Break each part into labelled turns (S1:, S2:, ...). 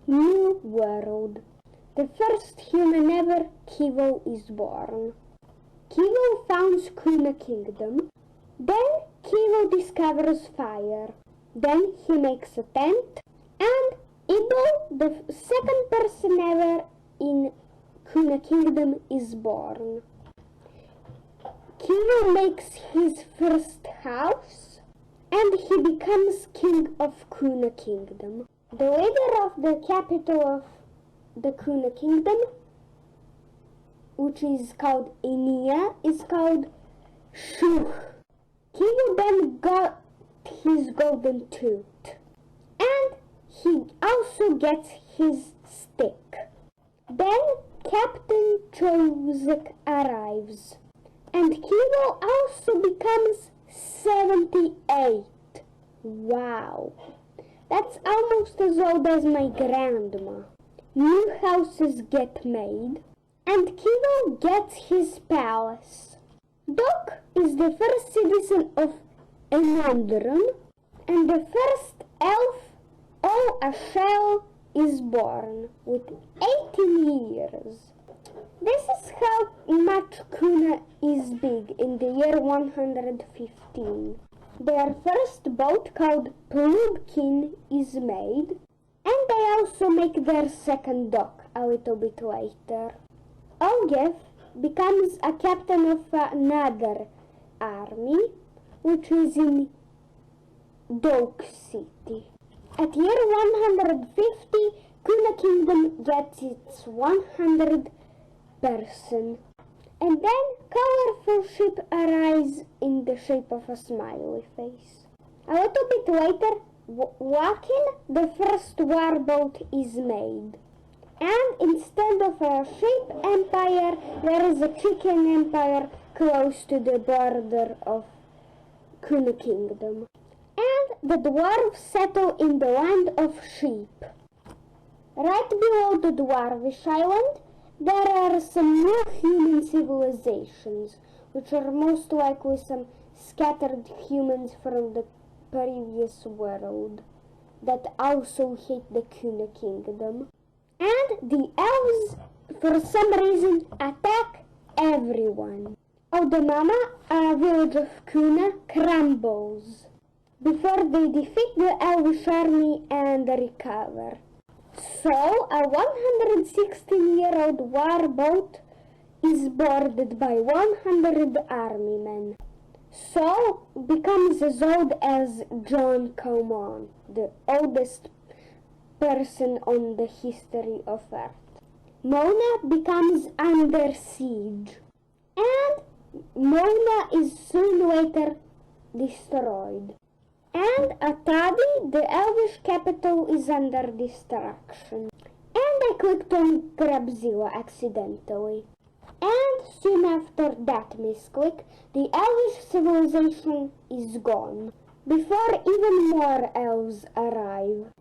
S1: New world. The first human ever, Kivo, is born. Kivo founds Cuna Kingdom. Then Kivo discovers fire. Then he makes a tent. And Ibo, the second person ever in Cuna Kingdom, is born. Kivo makes his first house. And he becomes king of Cuna Kingdom. The leader of the capital of the Cuna Kingdom, which is called Enia, is called Shuh. Kivo then got his golden tooth, and he also gets his stick. Then Captain Chozek arrives, and Kivo also becomes 78. Wow, that's almost as old as my grandma. New houses get made, and Kivo gets his palace. Doc is the first citizen of Enandron, and the first elf, Ashel, is born with 18 years. This is how much Cuna is big in the year 115. Their first boat, called Plubkin, is made, and they also make their second dock a little bit later. Ogef becomes a captain of another army, which is in Doak City. At year 150, Cuna Kingdom gets its 100 person. And then colorful ship arise in the shape of a smiley face. A little bit later, Wakin, the first warboat, is made. And instead of a sheep empire, there is a chicken empire close to the border of Cuna Kingdom. And the dwarves settle in the land of sheep. Right below the Dwarvish island, there are some new human civilizations, which are most likely some scattered humans from the previous world that also hate the Cuna Kingdom. And the elves, for some reason, attack everyone. Odamama, a village of Cuna, crumbles before they defeat the Elvish army and recover. So, a 116-year-old warboat is boarded by 100 army men. So, becomes as old as John Comon, the oldest person on the history of Earth. Mona becomes under siege, and Mona is soon later destroyed. And Atadi, the Elvish capital, is under destruction. And I clicked on Grabzilla accidentally. And soon after that misclick, the Elvish civilization is gone, before even more elves arrive.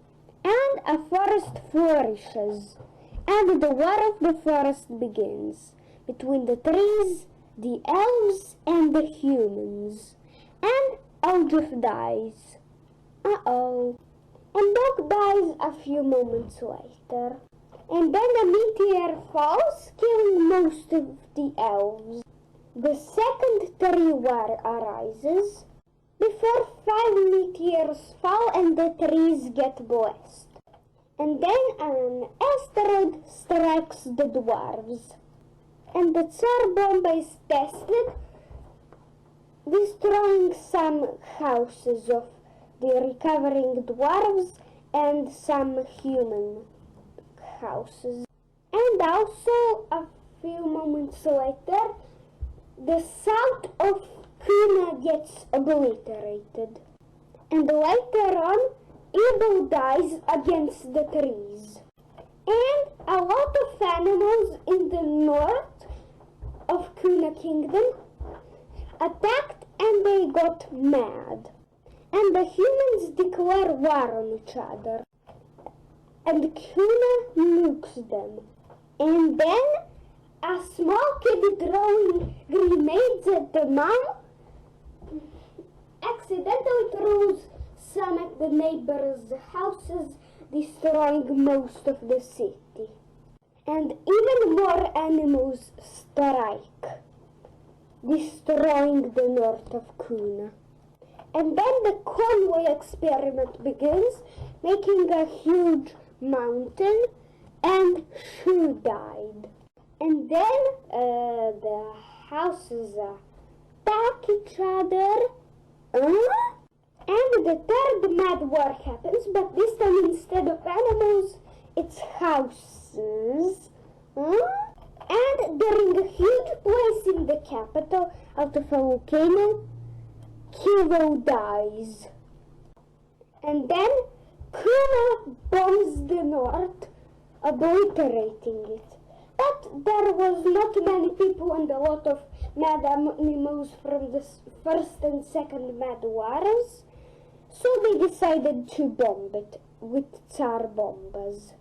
S1: And a forest flourishes, and the war of the forest begins, between the trees, the elves, and the humans. And Eldriff dies. Uh-oh. And Doc dies a few moments later. And then a meteor falls, killing most of the elves. The second tree war arises, before 5 meteors fall and the trees get blessed. And then an asteroid strikes the dwarves. And the Tsar bomb is tested, destroying some houses of the recovering dwarves and some human houses. And also, a few moments later, the south of Cuna gets obliterated. And later on, Evil dies against the trees. And a lot of animals in the north of Cuna Kingdom attacked and they got mad. And the humans declare war on each other. And Cuna nukes them. And then a small kid throwing grenades at the mom accidentally throws some at the neighbors' houses destroying most of the city. And even more animals strike, destroying the north of Cuna. And then the convoy experiment begins, making a huge mountain, and Shu died. And then the houses attack each other, and the third mad war happens, but this time instead of animals, it's houses. And during a huge place in the capital, out of a volcano, Kilo dies. And then Cuna bombs the north, obliterating it. But there was not many people and a lot of mad animals from the first and second mad wars, so they decided to bomb it with Tsar bombas.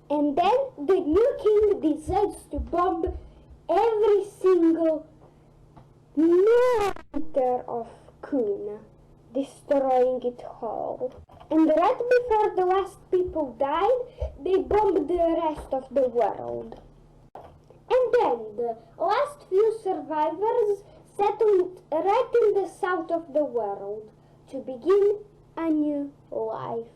S1: And then the new king decides to bomb every single meter of Cuna, destroying it whole. And right before the last people died, they bombed the rest of the world. And then the last few survivors settled right in the south of the world to begin a new life.